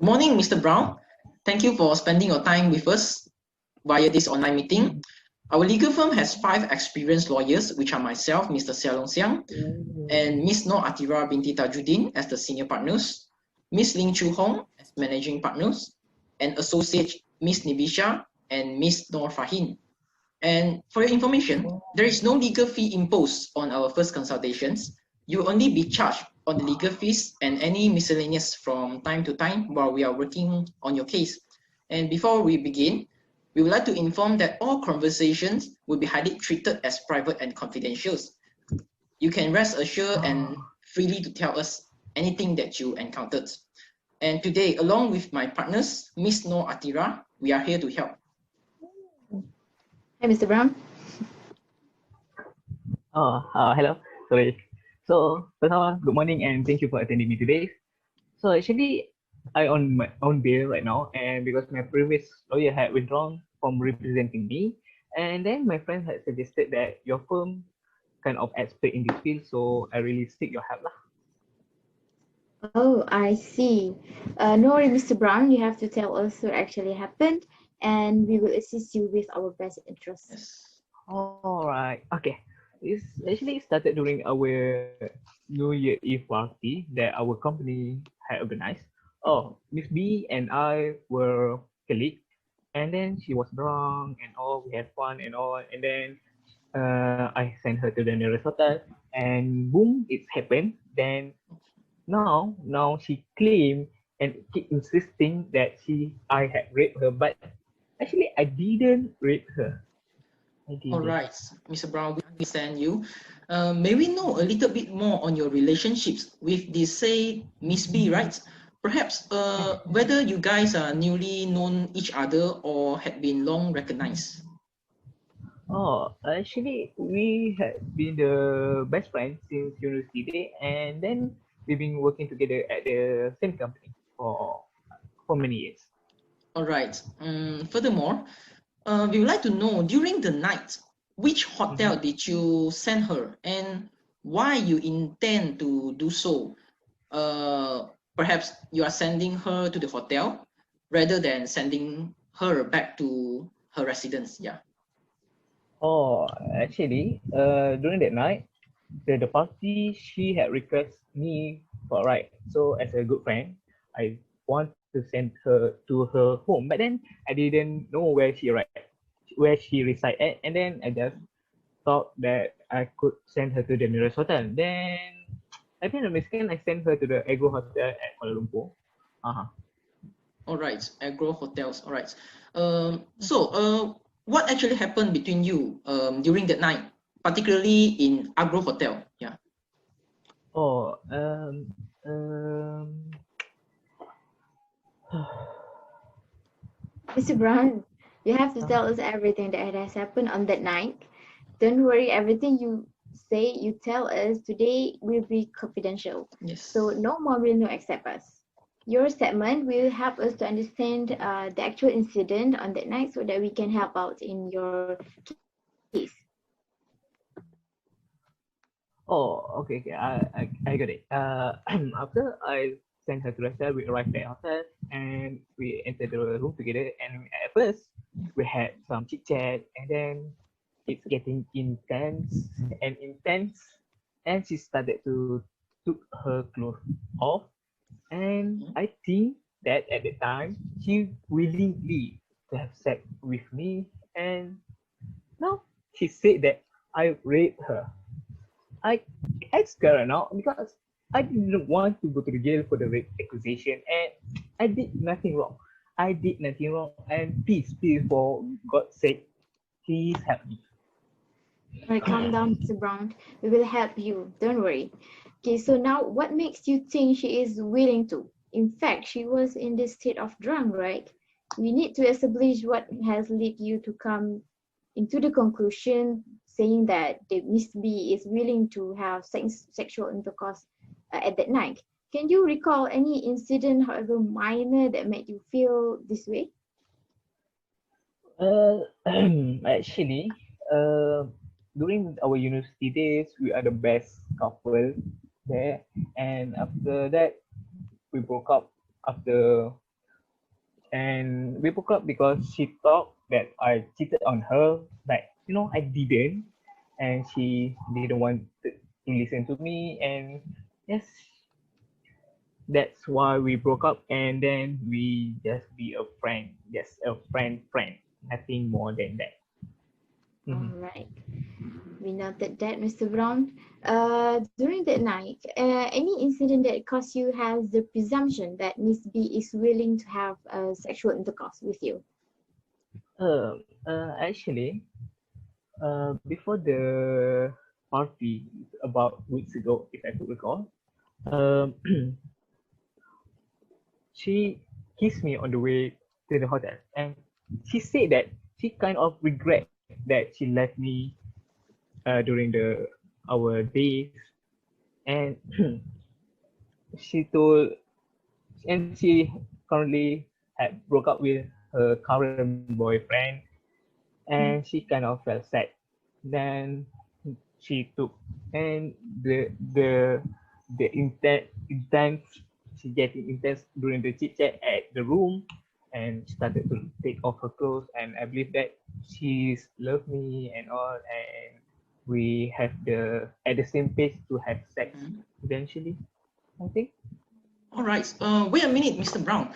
morning, Mr. Brown. Thank you for spending your time with us via this online meeting. Our legal firm has 5 experienced lawyers, which are myself, Mr. Sia Long Siang, and Ms. Noor Atira binti Tajuddin as the senior partners, Ms. Ling Chu Hong as managing partners, and associate Ms. Nivisha and Ms. Noor Fahin. And for your information, there is no legal fee imposed on our first consultations. You will only be charged on the legal fees and any miscellaneous from time to time while we are working on your case. And before we begin, we would like to inform that all conversations will be highly treated as private and confidential. You can rest assured and freely to tell us anything that you encountered. And today, along with my partners, Ms. Noor Atira, we are here to help. Hi, Mr. Brown. Hello. Sorry. So, first of all, good morning and thank you for attending me today. So actually, I on my own bail right now, and because my previous lawyer had withdrawn from representing me, and then my friend had suggested that your firm kind of expert in this field, so I really seek your help lah. Oh, I see. No worry, Mr. Brown. You have to tell us what actually happened, and we will assist you with our best interests. Yes. All right. Okay. It's actually started during our New Year Eve party that our company had organized. Oh, Miss B and I were colleagues, and then she was drunk and all. We had fun and all, and then I sent her to the nearest hotel, and boom, it's happened. Then now she claimed and keep insisting that I had raped her, but actually I didn't rape her. All right, Mr. Brown, we understand you. May we know a little bit more on your relationships with the, say, Miss B, right? Perhaps whether you guys are newly known each other or had been long recognized. Oh, actually, we had been the best friends since university day, and then we've been working together at the same company for many years. All right. Furthermore, we would like to know during the night, which hotel did you send her and why you intend to do so? Perhaps you are sending her to the hotel rather than sending her back to her residence. Yeah. Oh, actually, during that night, the party, she had requested me for a ride. So as a good friend, I want to send her to her home, but then I didn't know where she reside at, and then I just thought that I could send her to the nearest hotel. Then I think the mistaken I sent her to the Agro Hotel at Kuala Lumpur. All right, Agro Hotels. All right. So what actually happened between you during that night, particularly in Agro Hotel? Yeah. Oh, Mr. Brown, you have to tell us everything that has happened on that night. Don't worry, everything you say, you tell us today will be confidential. Yes. So no more will know except us. Your statement will help us to understand the actual incident on that night so that we can help out in your case. Oh, okay. I got it. After I sent her to the hotel, we arrived at the hotel and we entered the room together. And at first, we had some chit chat, and then it's getting intense, and she started to took her clothes off. And I think that at the time, she willingly to have sex with me, and now she said that I raped her. I scared her now because I didn't want to go to the jail for the rape accusation, and I did nothing wrong. And please, for God's sake, please help me. All right, calm down, Mr. Brown. We will help you. Don't worry. Okay, so now what makes you think she is willing to? In fact, she was in this state of drunk, right? We need to establish what has led you to come into the conclusion saying that the Miss B is willing to have sexual intercourse at that night. Can you recall any incident, however minor, that made you feel this way? Actually, during our university days, we are the best couple there, and after that, we broke up after and we broke up because she thought that I cheated on her, but I didn't, and she didn't want to listen to me, and yes, that's why we broke up, and then we just be a friend, just a friend, nothing more than that. All right. We noted that, Mr. Brown. During that night, any incident that caused you has the presumption that Miss B is willing to have sexual intercourse with you? Actually, before the party about weeks ago, if I could recall, um, she kissed me on the way to the hotel, and she said that she kind of regret that she left me during the our days, and she told, and she currently had broke up with her current boyfriend, and she kind of felt sad. Then she took, and the intense she getting intense during the chit chat at the room, and started to take off her clothes, and I believe that she's loved me and all, and we have the at the same page to have sex eventually, I think. All right. Wait a minute, Mr. Brown.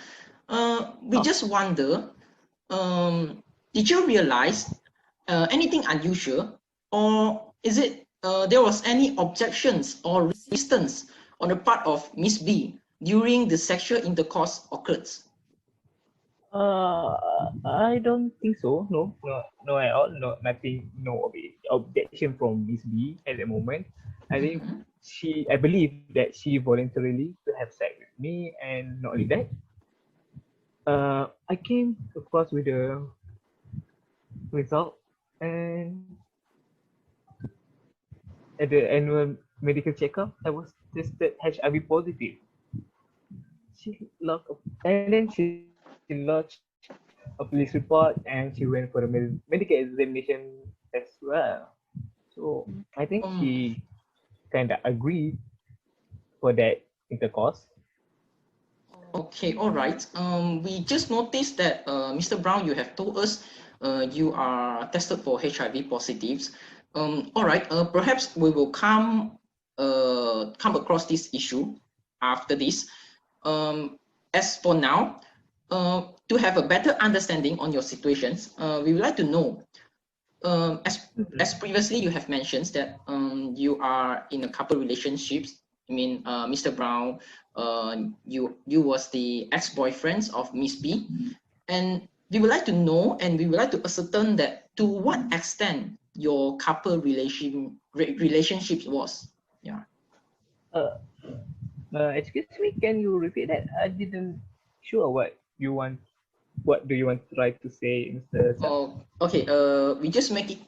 We just wonder, did you realize anything unusual, or is it there was any objections or resistance on the part of Miss B during the sexual intercourse occurred? I don't think so. No, no, no at all. No, nothing. No objection from Miss B at the moment. I think I believe that she voluntarily to have sex with me, and not only that, I came across with the result, and at the annual medical checkup, I was tested HIV positive. She logged, and then she lodged a police report, and she went for the medical examination as well. So I think she kind of agreed for that intercourse. Okay, all right. We just noticed that, Mr. Brown, you have told us you are tested for HIV positives. All right. Perhaps we will come across this issue after this. As for now, to have a better understanding on your situations, we would like to know, as previously you have mentioned that you are in a couple relationships. I mean, Mr. Brown, you was the ex-boyfriends of Miss B, and we would like to know, and we would like to ascertain that to what extent your couple relationships was. Yeah. Excuse me, can you repeat that? I didn't sure what you want. What do you want to try to say, Mr. Sam? Oh, okay. We just make it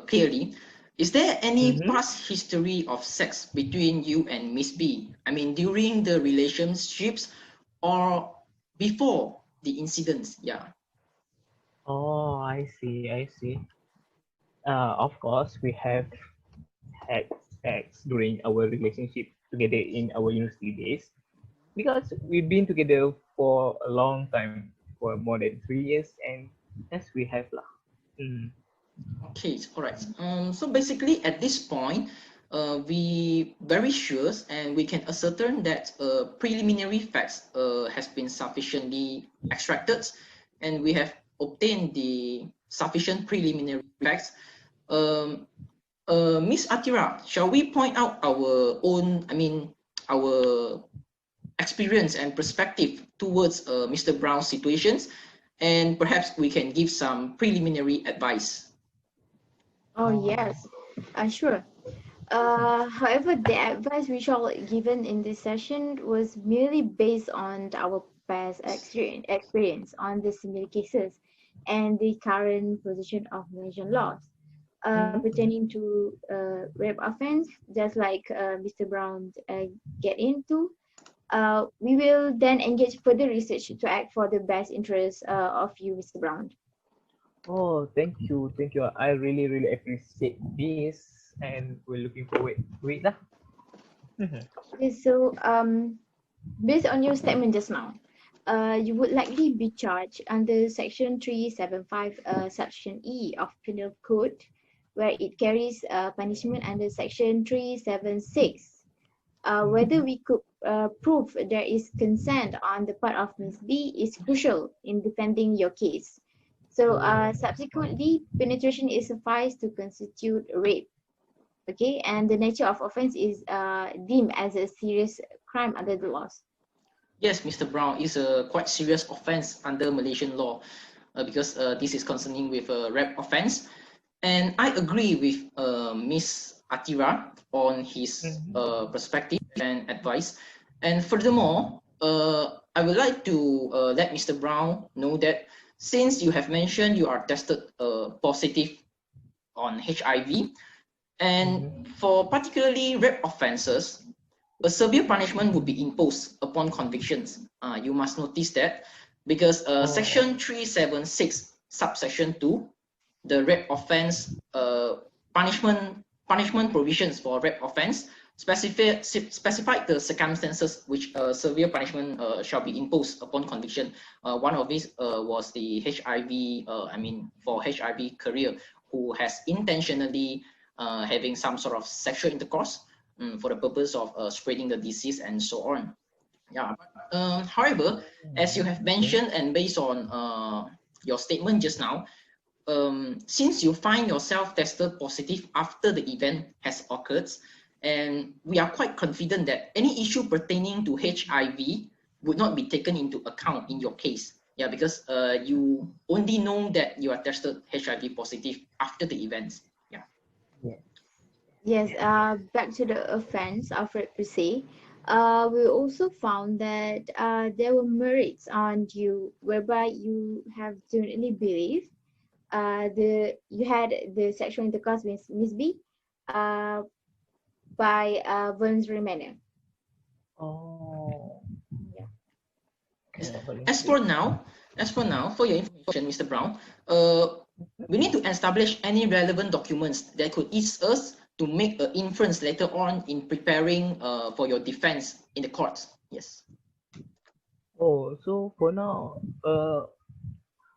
clearly. Is there any past history of sex between you and Miss B? I mean, during the relationships or before the incidents? Yeah. Oh, I see. I see. Of course, we have had sex during our relationship together in our university days, because we've been together for a long time, for more than 3 years, and yes, we have lah. Okay, all right. So basically, at this point, we very sure and we can ascertain that preliminary facts has been sufficiently extracted, and we have obtained the sufficient preliminary facts. Miss Atira, shall we point out our own, I mean, our experience and perspective towards Mr. Brown's situations, and perhaps we can give some preliminary advice. Oh, yes, sure. However, the advice which all given in this session was merely based on our past experience on the similar cases and the current position of Malaysian laws pertaining to rape offense, just like Mr. Brown get into. We will then engage further research to act for the best interest of you, Mr. Brown. Oh, thank you, thank you. I really, really appreciate this, and we're looking forward to it lah. Okay, so based on your statement just now, you would likely be charged under Section 375, Section E of Penal Code, where it carries punishment under Section 376. Whether we could prove there is consent on the part of Ms. B is crucial in defending your case. So subsequently, penetration is sufficed to constitute rape. Okay, and the nature of offense is deemed as a serious crime under the laws. Yes, Mr. Brown, is a quite serious offense under Malaysian law because this is concerning with a rape offense. And I agree with Ms. Atira on his perspective and advice. And furthermore, I would like to let Mr. Brown know that since you have mentioned you are tested positive on HIV, and for particularly rape offenses, a severe punishment would be imposed upon convictions. You must notice that because Section 376, subsection 2, the rape offense punishment provisions for rape offense specify the circumstances which severe punishment shall be imposed upon conviction. One of these was the HIV, for HIV carrier who has intentionally having some sort of sexual intercourse for the purpose of spreading the disease and so on. Yeah. However, as you have mentioned and based on your statement just now, since you find yourself tested positive after the event has occurred, and we are quite confident that any issue pertaining to HIV would not be taken into account in your case. Yeah, because you only know that you are tested HIV positive after the events. Yeah. Yes, back to the offense of rape per se. We also found that there were merits on you whereby you have genuinely believed you had the sexual intercourse with Miss B by a voluntary manner. Oh. Yeah. As for now, for your information, Mr. Brown, we need to establish any relevant documents that could ease us to make an inference later on in preparing for your defense in the courts. Yes. Oh, so for now,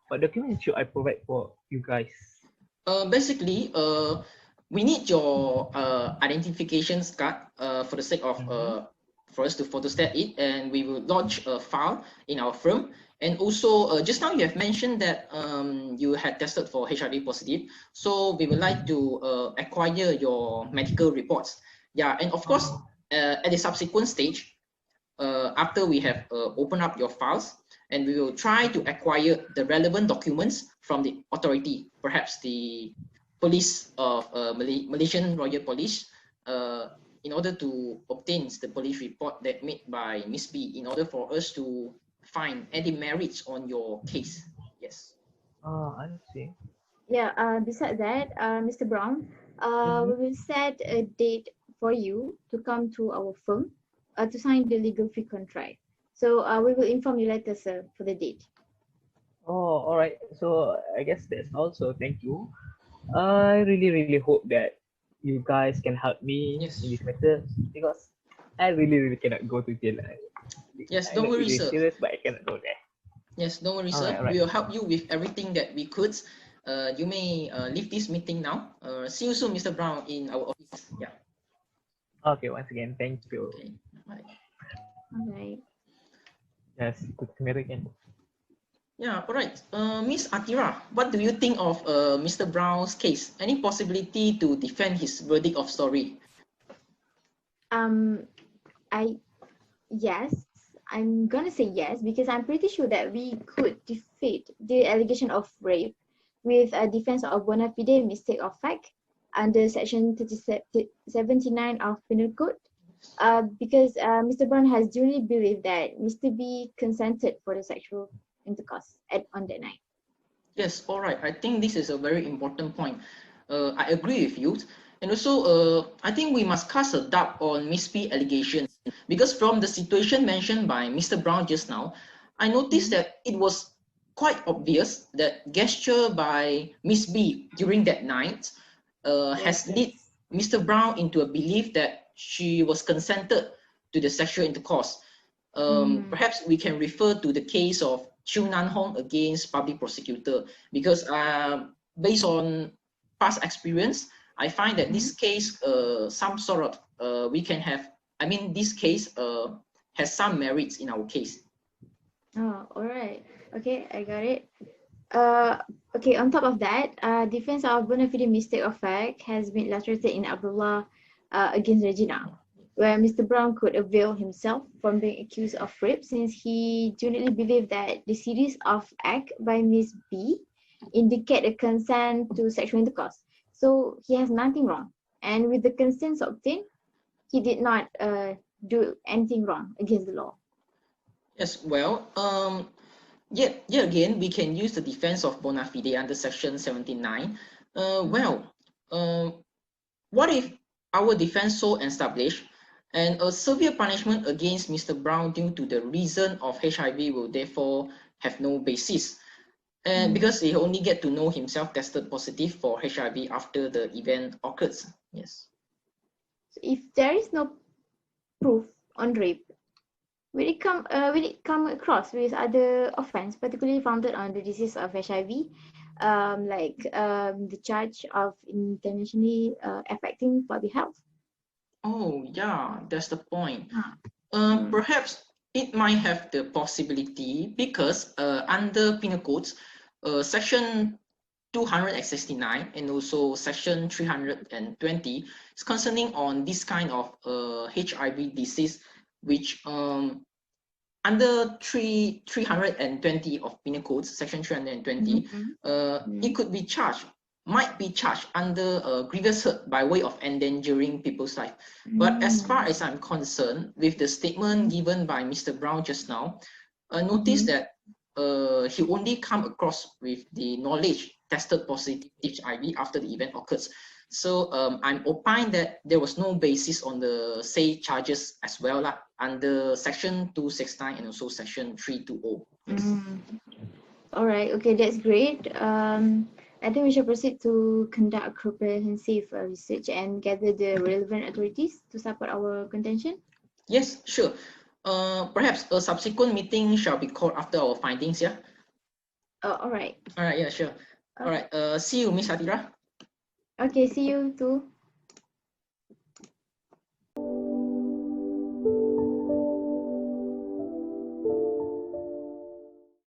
what documents should I provide for you guys? Basically, we need your identification card for the sake of for us to photostat it, and we will launch a file in our firm. And also, just now you have mentioned that you had tested for HIV positive, so we would like to acquire your medical reports. Yeah, and of course, at the subsequent stage, after we have opened up your files, and we will try to acquire the relevant documents from the authority, perhaps the police of Malaysian Royal Police, in order to obtain the police report that made by Miss B, in order for us to find any merits on your case. Yes. I see. Yeah, beside that, Mr. Brown, we will set a date for you to come to our firm to sign the legal fee contract. So we will inform you later, sir, for the date. Oh, all right. So I guess that's also thank you. I really hope that you guys can help me Yes. in this matter because I really cannot go to jail. Yes, I'm don't not worry, really sir. serious, but I cannot go there. Yes, don't worry, All sir. right, all right. We will help you with everything that we could. You may leave this meeting now. See you soon, Mr. Brown, in our office. Yeah. Okay, once again, thank you. Okay. Bye. All right. Yes, good to meet you again. Yeah, all right. Miss Atira, what do you think of Mr. Brown's case? Any possibility to defend his verdict of sorry? Yes, I'm gonna say yes because I'm pretty sure that we could defeat the allegation of rape with a defense of bona fide mistake of fact under Section 79 of Penal Code. Because Mr. Brown has duly believed that Mr. B consented for the sexual intercourse on that night. Yes, all right. I think this is a very important point. I agree with you. And also, I think we must cast a doubt on Miss P allegations because from the situation mentioned by Mr. Brown just now, I noticed that it was quite obvious that gesture by Miss B during that night has led Mr. Brown into a belief that she was consented to the sexual intercourse. Perhaps we can refer to the case of Chu Nan Hong against public prosecutor, because based on past experience, I find that this case, some sort of, we can have, I mean, this case has some merits in our case. Oh, all right. Okay, I got it. Okay, on top of that, defense of bona fide mistake of fact has been illustrated in Abdullah against Regina, where Mr. Brown could avail himself from being accused of rape since he genuinely believed that the series of acts by Miss B indicate a consent to sexual intercourse. So he has nothing wrong. And with the consent obtained, he did not do anything wrong against the law. Yes, well, yet again, we can use the defense of bona fide under section 79. What if our defense so established and a severe punishment against Mr. Brown due to the reason of HIV will therefore have no basis? And because he only get to know himself tested positive for HIV after the event occurs. Yes. So if there is no proof on rape, will it come across with other offense, particularly founded on the disease of HIV, like the charge of intentionally affecting public health? Oh yeah, that's the point. Perhaps it might have the possibility because under penal codes, section 269 and also section 320 is concerning on this kind of HIV disease, which under 320 of penal codes, section 320, it could be charged, might be charged under grievous hurt by way of endangering people's life. But as far as I'm concerned, with the statement given by Mr. Brown just now, notice that he only come across with the knowledge tested positive HIV after the event occurs. So I'm opined that there was no basis on the say charges as well under section 269 and also section 320. Yes. All right, okay, that's great. I think we should proceed to conduct a comprehensive research and gather the relevant authorities to support our contention. Yes, sure. Perhaps a subsequent meeting shall be called after our findings, yeah? All right. All right, yeah, sure. All right, see you, Miss Atira. Okay, see you too.